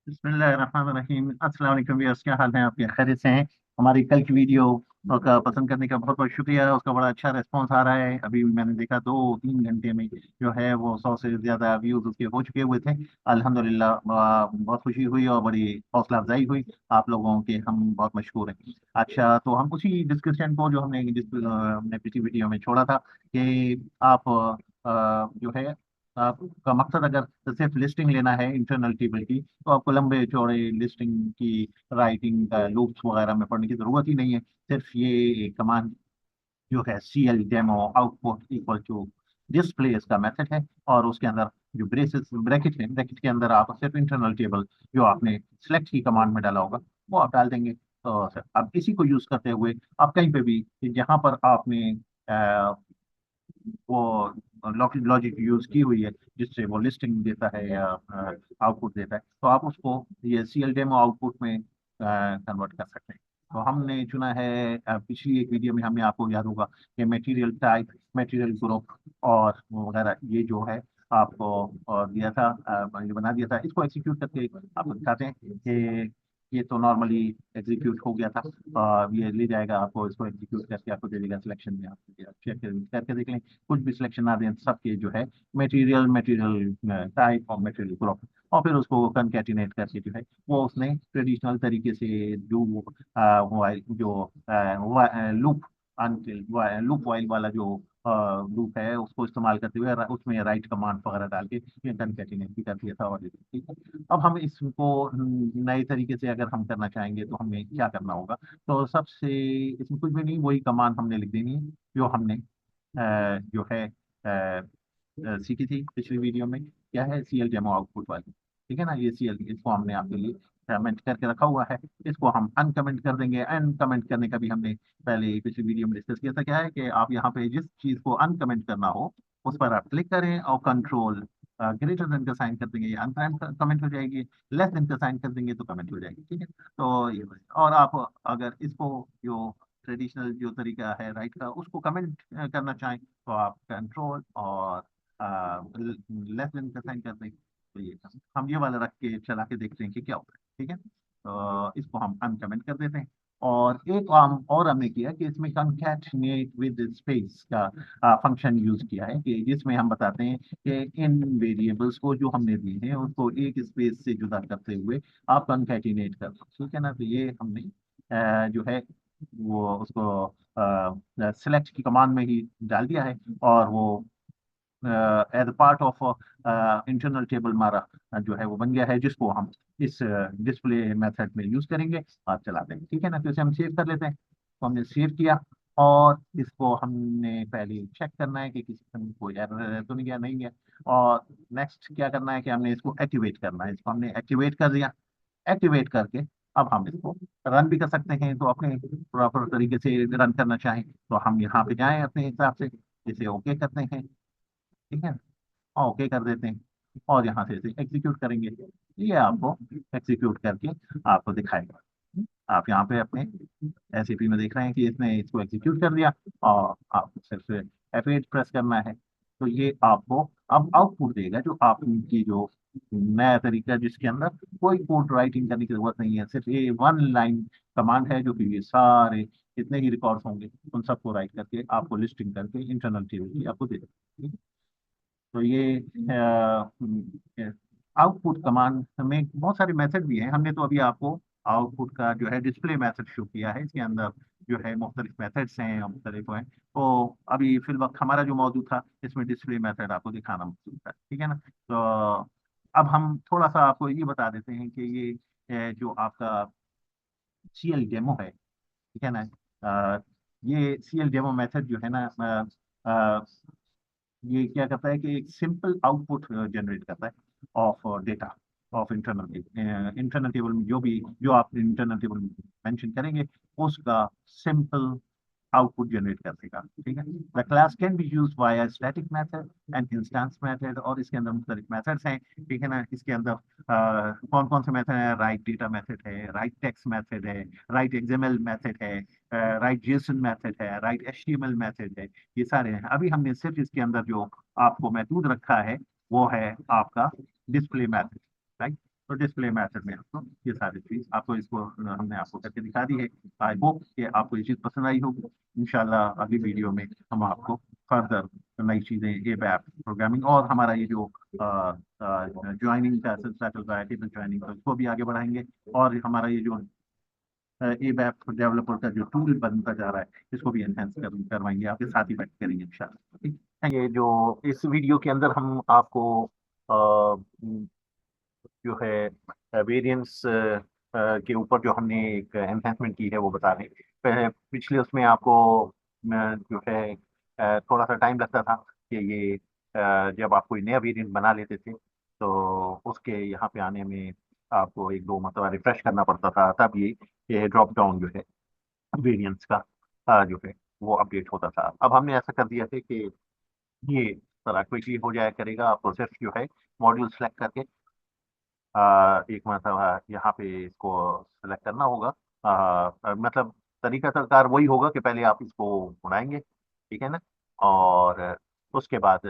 बिस्मिल्लाहिर्रहमानिर्रहीम। अस्सलाम वालेकुम व्यूअर्स, क्या हाल है आपके? खैरियत से हैं? हमारी कल की वीडियो का पसंद करने का बहुत बहुत शुक्रिया। उसका बड़ा अच्छा रिस्पांस आ रहा है। अभी मैंने देखा 2-3 घंटे में जो है वो 100 से ज्यादा व्यूज उसके हो चुके हुए थे। अल्हम्दुलिल्लाह, बहुत खुशी हुई और बड़ी हौसला अफजाई हुई। आप लोगों के हम बहुत मशहूर हैं। अच्छा, तो हम उसी डिस्कशन को जो हमने पिछली वीडियो में छोड़ा था कि आप जो है आपका मकसद अगर सिर्फ लिस्टिंग लेना है इंटरनल टेबल की, तो आपको लंबे चौड़े लिस्टिंग की राइटिंग लूप्स वगैरह में पढ़ने की जरूरत ही नहीं है। सिर्फ ये कमांड जो है CL demo output equal to display इसका मेथड है। और उसके अंदर जो ब्रेसेस ब्रैकेट है, ब्रैकेट के अंदर आप सिर्फ इंटरनल टेबल जो आपने सिलेक्ट की कमांड में डाला होगा वो आप डाल देंगे। तो सर अब इसी को यूज करते हुए आप कहीं पे भी जहां पर आपने वो लॉजिक यूज की हुई है जिससे वो लिस्टिंग देता है या आउटपुट देता है, तो आप उसको ये CL डेमो आउटपुट में कन्वर्ट कर सकते हैं। तो हमने चुना है पिछली एक वीडियो में हमने आपको याद होगा कि मटेरियल टाइप, मटेरियल ग्रुप और वगैरह ये जो है आपको दिया था, ये बना दिया था। इसको एग्जीक्यूट करके आपको दिखाते हैं कि ये तो नॉर्मली एग्जीक्यूट हो गया था। ये ले जाएगा आपको, इसको एग्जीक्यूट करके आपको दे देगा सिलेक्शन में। आप चेक करके देख लें, कुछ भी सिलेक्शन ना दें, सबके जो है मटेरियल, मटेरियल टाइप और मटेरियल ग्रुप, और फिर उसको कंकैटिनेट करके जो है वो उसने ट्रेडिशनल तरीके से जो जो लूप अनटिल लूप वाइल वाला जो लूप है उसको इस्तेमाल करते हुए उसमें राइट कमांड वगैरह डाल के कंकैटिनेट भी कर दिया था। और ठीक है, अब हम इसको नए तरीके से अगर हम करना चाहेंगे तो हमें क्या करना होगा? तो सबसे इसमें कुछ भी नहीं, वही कमांड हमने लिख देनी है जो हमने जो है सीखी थी पिछली वीडियो में। क्या है? CL डेमो आउटपुट वाली, ठीक है ना। ये CL, इसको हमने आपके लिए कमेंट करके रखा हुआ है। इसको हम अनकमेंट कर देंगे। अनकमेंट करने का भी हमने पहले पिछली वीडियो में डिस्कस किया था। क्या है कि आप यहाँ पे जिस चीज को अनकमेंट करना हो उस पर आप क्लिक करें और कंट्रोल ग्रेटर देन का साइन कर देंगे, ये अनकमेंट हो जाएगी। लेस देन का साइन कर देंगे तो कमेंट हो जाएगी, ठीक है। तो ये और आप अगर इसको जो ट्रेडिशनल जो तरीका है राइट का उसको कमेंट करना चाहें तो आप कंट्रोल और लेस देन का साइन कर दें। तो ये हम ये वाला रख के चला के देखते हैं कि क्या होता है, ठीक है। तो इसको हम अनकमेंट कर देते हैं। और एक काम और हमने किया कि इसमें कंकैटिनेट विद स्पेस का फंक्शन यूज किया है, कि जिसमें हम बताते हैं कि इन वेरिएबल्स को जो हमने दिए हैं उसको एक स्पेस से जुदा करते हुए आप कंकैटिनेट कर दो, ठीक है ना। तो ये हमने जो है वो उसको सेलेक्ट की कमांड में ही डाल दिया है। और वो as part of internal table हमारा जो है वो बन गया है, जिसको हम इस डिस्प्ले मेथड में यूज करेंगे और चला देंगे, ठीक है ना। तो इसे हम सेव कर लेते हैं। तो हमने सेव किया और इसको हमने पहले चेक करना है कि किसी में कोई एरर तो नहीं गया, नहीं गया। और नेक्स्ट क्या करना है कि हमने इसको एक्टिवेट करना है। इसको हमने एक्टिवेट कर दिया। एक्टिवेट करके अब हम इसको रन भी कर सकते हैं। तो अपने प्रॉपर तरीके से रन करना चाहें तो हम यहाँ पे जाएं अपने हिसाब से, इसे ओके करते हैं, ठीक है। ओके कर देते हैं और यहाँ से इसे एग्जीक्यूट करेंगे। ये आपको एग्जीक्यूट करके आपको दिखाएगा। आप यहाँ पे अपने SAP में देख रहे हैं कि इसने इसको एग्जीक्यूट कर दिया और आपको सिर्फ F8 प्रेस करना है। तो ये आपको अब आउटपुट देगा, जो आपकी जो नया तरीका जिसके अंदर कोई कोड राइटिंग करने की जरूरत नहीं है, सिर्फ ये वन लाइन कमांड है जो कि ये सारे जितने ही रिकॉर्ड्स होंगे उन सबको राइट करके आपको लिस्टिंग करके इंटरनल टेबल की आपको दे देगा। तो ये आउटपुट कमांड में बहुत सारे मेथड भी हैं। हमने तो अभी आपको आउटपुट का जो है डिस्प्ले मेथड शो किया है। इसके अंदर जो है मुख्तलिफ मेथड्स हैं और मुख्तलिफ हैं। तो अभी फिल वक्त हमारा जो मौजूद था इसमें डिस्प्ले मेथड आपको दिखाना मौजूद था, ठीक है ना। तो अब हम थोड़ा सा आपको ये बता देते हैं कि ये जो आपका CL डेमो है, ठीक है ना। ये CL डेमो मेथड जो है ना, ये क्या करता है कि एक सिंपल आउटपुट जनरेट करता है of data of internal table में जो आप इंटरनल टेबल में मेंशन करेंगे उसका सिंपल आउटपुट जनरेट कर देगा, ठीक है। The class can be use via static method and instance method, और इसके अंदर मुख्तलिफ मेथड्स हैं, ठीक है ना। इसके अंदर कौन कौन से मेथड है? राइट डेटा मेथड है, राइट टेक्स्ट मेथड है, राइट XML मेथड है, राइट JSON मेथड है, राइट HTML मेथड है। ये सारे हैं। अभी हमने सिर्फ इसके अंदर जो आपको महदूद रखा है वो है आपका डिस्प्ले मेथड, राइट। तो डिस्प्ले मेथड में आपको ये सारी चीज आपको इसको हमने आपको करके दिखा दी है। आई होप कि आपको ये चीज पसंद आई होगी। इंशाल्लाह अगली वीडियो में हम आपको फर्दर नई चीजें, ये ऐप प्रोग्रामिंग और हमारा ये जो ज्वाइनिंग का सिलसिला चल रहा है, टेबल ज्वाइनिंग का, उसको भी आगे बढ़ाएंगे। और हमारा ये जो एब ऐप डेवलपर का जो टूल बनता जा रहा है, इसको भी एनहेंस करवाएंगे, आपके साथ ही बैठ करेंगे इंशाल्लाह। ठीक है। ये जो इस वीडियो के अंदर हम आपको जो है वेरिएंस के ऊपर जो हमने एक एनहेंसमेंट की है वो बता रहे हैं। पिछले उसमें आपको जो है थोड़ा सा टाइम लगता था कि ये जब आप कोई नया वेरिएंट बना लेते थे तो उसके यहाँ पे आने में आपको एक दो मतलब रिफ्रेश करना पड़ता था, तब ये ड्रॉप डाउन जो है वेरिएंट्स का जो है वो अपडेट होता था। अब हमने ऐसा कर दिया है कि ये सारा क्विकली हो जाया करेगा। आपको सिर्फ जो है मॉड्यूल सेलेक्ट करके एक मतलब यहाँ पे इसको सेलेक्ट करना होगा। मतलब तरीका सरकार वही होगा कि पहले आप इसको उड़ाएंगे, ठीक है ना, और उसके बाद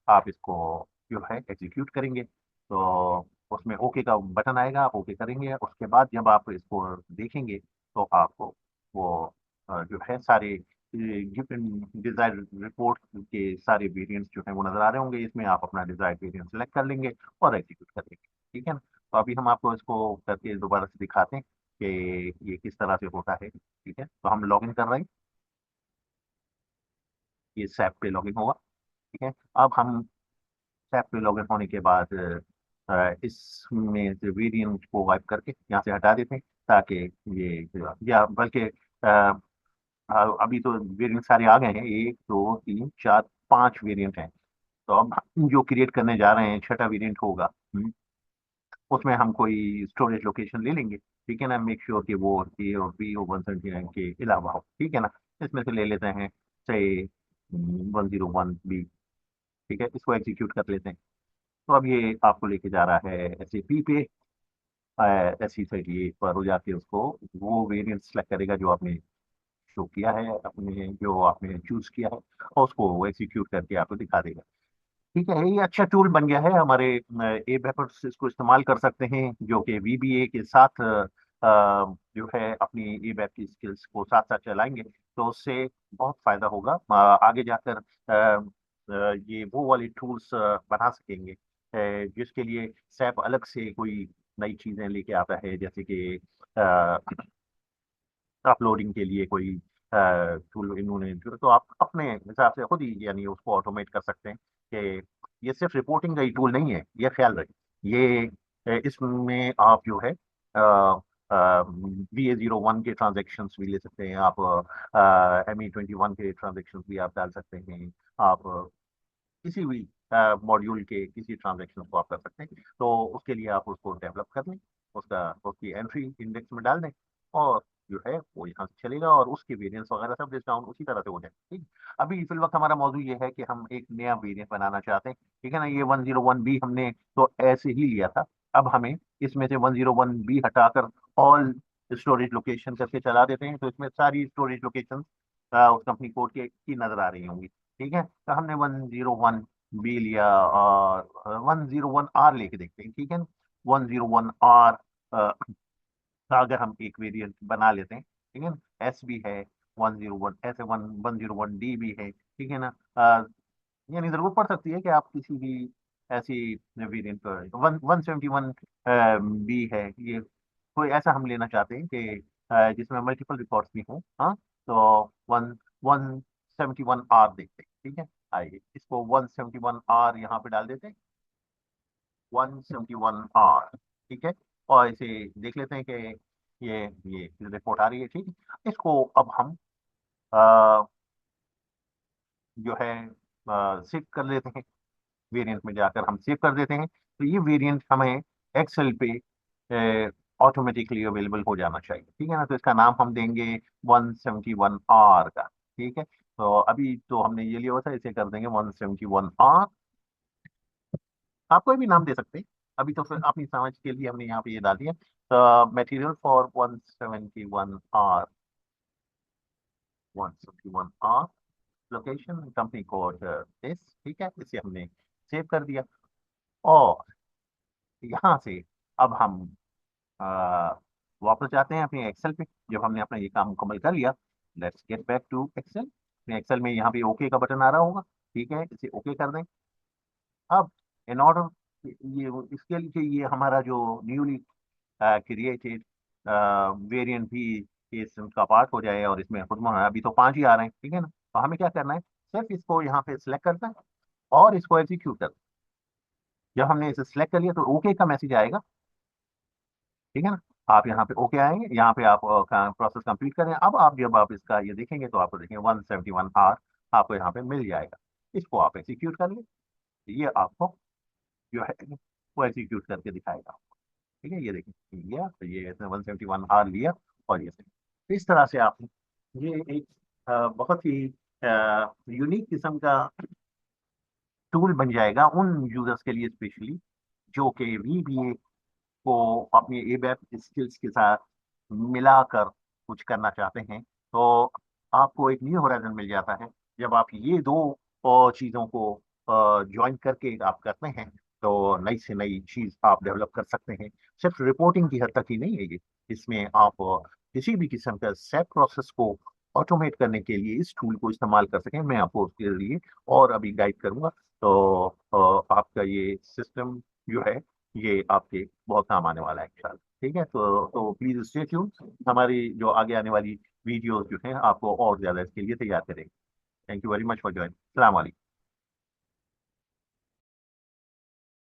आप इसको जो है एग्जीक्यूट करेंगे। तो उसमें ओके का बटन आएगा, आप ओके करेंगे। उसके बाद जब आप इसको देखेंगे तो आपको वो जो है सारे गिवन डिजायर रिपोर्ट के सारे वेरिएंट्स जो है वो नजर आ रहे होंगे। इसमें आप अपना डिजायर वेरिएंट सेलेक्ट कर लेंगे और एग्जीक्यूट कर लेंगे, ठीक है ना। तो अभी हम आपको इसको करके दोबारा से दिखाते हैं कि ये किस तरह से होता है। ठीक है, तो हम लॉगिन कर रहे हैं, ये सैप पे लॉगिन होगा। ठीक है, अब हम सैप पे लॉगिन होने के बाद इसमें से वेरिएंट को वाइप करके यहाँ से हटा देते हैं, ताकि ये या बल्कि अभी तो वेरिएंट सारे आ गए हैं, 1 2 3 4 5 वेरिएंट हैं। तो अब हम जो क्रिएट करने जा रहे हैं, छठा वेरिएंट होगा। उसमें हम कोई स्टोरेज लोकेशन ले लेंगे, ठीक है ना। मेक श्योर कि वो ए और बी और 179 के अलावा हो, ठीक है ना। इसमें से ले लेते हैं से 101 बी, ठीक है, इसको एग्जीक्यूट कर लेते हैं। तो अब ये आपको लेके जा रहा है SAP पे, SE38 पर हो जाके उसको वो वेरिएंट सेलेक्ट करेगा जो आपने शो किया है, अपने जो आपने चूज किया है, और उसको एग्जीक्यूट करके आपको दिखा देगा। ठीक है, ये अच्छा टूल बन गया है हमारे। ए वेपर्स इसको इस्तेमाल कर सकते हैं, जो कि VBA के साथ जो है अपनी ए वेब की स्किल्स को साथ साथ चलाएंगे तो उससे बहुत फायदा होगा। आगे जाकर ये वो वाली टूल्स बना सकेंगे जिसके लिए सैप अलग से कोई नई चीजें लेके आता है, जैसे कि अपलोडिंग के लिए कोई टूल इन्होंने तो आप अपने हिसाब से खुद ही यानी उसको ऑटोमेट कर सकते हैं कि ये सिर्फ रिपोर्टिंग का ही टूल नहीं है, ये ख्याल रखें। ये इसमें आप जो है BA01 के ट्रांजेक्शन्स भी ले सकते हैं आप, ME21 के ट्रांजेक्शन्स भी आप डाल सकते हैं। आप किसी भी मॉड्यूल के किसी ट्रांजेक्शन को आप कर सकते हैं। तो उसके लिए आप उसको डेवलप कर लें, उसका उसकी एंट्री इंडेक्स में डाल दें, और जो है वो यहाँ से चलेगा और उसके वेरिएंट्स वगैरह सब लिस्ट डाउन उसी तरह से हो जाए। ठीक, अभी फिल वक्त हमारा मौजूद ये है कि हम एक नया वेरिएंट बनाना चाहते हैं, ठीक है ना। ये 101B हमने तो ऐसे ही लिया था। अब हमें इसमें से 101B हटाकर ऑल स्टोरेज लोकेशन करके चला देते हैं, तो इसमें सारी स्टोरेज लोकेशन उस कंपनी कोड के की नजर आ रही होंगी। ठीक है, तो हमने 101B लिया और 101R लेके देखते हैं, ठीक है ना। 101R का अगर हम एक वेरिएंट बना लेते हैं, ठीक है ना। एस भी है 101, ऐसे 101D भी है, ठीक है ना। यानी जरूरत पड़ सकती है कि आप किसी भी ऐसी वेरिएंट पर 171 बी है, ये कोई ऐसा हम लेना चाहते हैं कि जिसमें मल्टीपल रिकॉर्ड्स भी हों। हाँ, तो 171R देखते हैं, ठीक है। आइए इसको 171R यहाँ पे डाल देते हैं, 171R, ठीक है। और इसे देख लेते हैं कि ये रिपोर्ट आ रही है, ठीक है। इसको अब हम अ, जो है सेव कर लेते हैं, वेरिएंट में जाकर हम सेव कर देते हैं। तो ये वेरिएंट हमें एक्सेल पे ऑटोमेटिकली अवेलेबल हो जाना चाहिए, ठीक है ना। तो इसका नाम हम देंगे 171R का, ठीक है। तो अभी तो हमने ये लिया हुआ था, इसे कर देंगे 171R। आप कोई भी नाम दे सकते हैं, अभी तो फिर अपनी समझ के लिए हमने यहाँ पे ये डाल दिया। तो material for 171R, 171R location company code this, ठीक है। इसे हमने सेव कर दिया और यहाँ से अब हम वापस जाते हैं अपने एक्सेल पे। जब हमने अपना ये काम मुकम्मल कर लिया, let's get back to Excel. अपने एक्सेल में यहाँ पे ओके का बटन आ रहा होगा, ठीक है, इसे ओके कर दें। अब इन ऑर्डर, ये इसके लिए ये हमारा जो न्यूली क्रिएटेड वेरिएंट भी इसका पार्ट हो जाए और इसमें खुद अभी तो 5 ही आ रहे हैं, ठीक है ना। तो हमें क्या करना है, सिर्फ इसको यहाँ पे सिलेक्ट करना है और इसको एग्जीक्यूट करना है। जब हमने इसे सिलेक्ट कर लिया तो ओके का मैसेज आएगा, ठीक है ना। आप यहाँ पे ओके आएंगे, यहाँ पे आप प्रोसेस कंप्लीट करें। अब आप जब आप इसका ये देखेंगे तो आपको देखेंगे 171 आवर आपको यहाँ पे मिल जाएगा। इसको आप एग्जीक्यूट कर लिए, ये आपको जो है वो एग्जीक्यूट करके दिखाएगा, ठीक है। ये देखिए लिया, तो ये 171 आवर लिया और ये सही। तो इस तरह से आप, ये एक बहुत ही यूनिक किस्म का टूल बन जाएगा उन यूजर्स के लिए स्पेशली, जो कि VBA को अपनी एबैप स्किल्स के साथ मिलाकर कुछ करना चाहते हैं। तो आपको एक न्यू होराइजन मिल जाता है जब आप ये दो चीज़ों को ज्वाइन करके आप करते हैं। तो नई से नई चीज़ आप डेवलप कर सकते हैं। सिर्फ रिपोर्टिंग की हद तक ही नहीं है ये, इसमें आप किसी भी किस्म का सेट प्रोसेस को ऑटोमेट करने के लिए इस टूल को इस्तेमाल कर सकें। मैं आपको उसके लिए और अभी गाइड करूंगा। तो आपका ये सिस्टम जो है ये आपके बहुत काम आने वाला है इंशाल्लाह, ठीक है। तो प्लीज स्टे ट्यून, हमारी जो आगे आने वाली वीडियोस जो हैं आपको और ज्यादा इसके लिए तैयार करेंगे। Thank you very much for joining. सलाम वालेकुम।